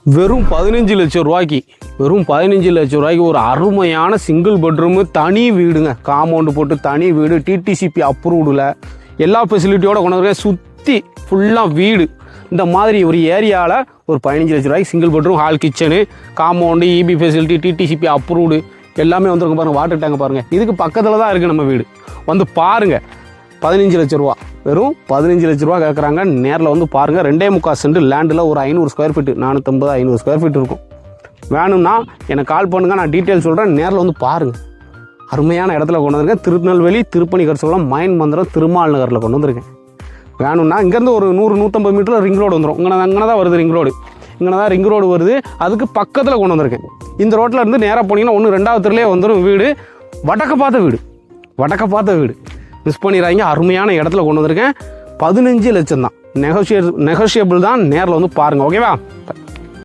வெறும் 15 லட்சம் ரூபாய்க்கு ஒரு அருமையான சிங்கிள் பெட்ரூமு தனி வீடுங்க. காம்பவுண்டு போட்டு தனி வீடு, டிடிசிபி அப்ரூவ்டில் எல்லா ஃபெசிலிட்டியோட கொண்டு வந்திருக்கேன். சுற்றி ஃபுல்லாக வீடு. இந்த மாதிரி ஒரு ஏரியாவில் ஒரு 15 லட்ச ரூபாய்க்கு single bedroom, hall, kitchen, compound, EB facility, DTCP approved எல்லாமே வந்துருக்கும் பாருங்கள். வாட்டர் டேங்க் பாருங்கள். இதுக்கு பக்கத்தில் தான் இருக்குது நம்ம வீடு. வந்து பாருங்கள். 15 லட்ச ரூபா, வெறும் 15 லட்ச ரூபா கேட்குறாங்க. நேரில் வந்து பாருங்கள். 2.25 சென்ட் லேண்டில் ஒரு 500 ஸ்கொயர் ஃபீட்டு, 450-500 ஸ்கொயர் ஃபீட் இருக்கும். வேணும்னா எனக்கு கால் பண்ணுங்கள், நான் டீட்டெயில் சொல்கிறேன். நேரில் வந்து பாருங்கள். அருமையான இடத்துல கொண்டு வந்திருக்கேன். திருநெல்வேலி திருப்பணி கரசலம் மயன் மந்திரம் திருமால் நகரில் கொண்டு வந்திருக்கேன். வேணும்னா இங்கேருந்து ஒரு 100-150 மீட்டரில் ரிங் ரோடு வந்துடும். அங்கே தான் வருது ரிங் ரோடு. இங்கே தான் ரிங் ரோடு வருது. அதுக்கு பக்கத்தில் கொண்டு வந்திருக்கேன். இந்த ரோட்டில் இருந்து நேராக போனீங்கன்னா 1-2வது தெருலே வந்துடும் வீடு. வடக்க பார்த்த வீடு. மிஸ் பண்ணிடுறாங்க. அருமையான இடத்துல கொண்டு வந்திருக்கேன். 15 லட்சம் தான். நெகோஷியபிள் தான். நேரில் வந்து பாருங்கள். ஓகேவா?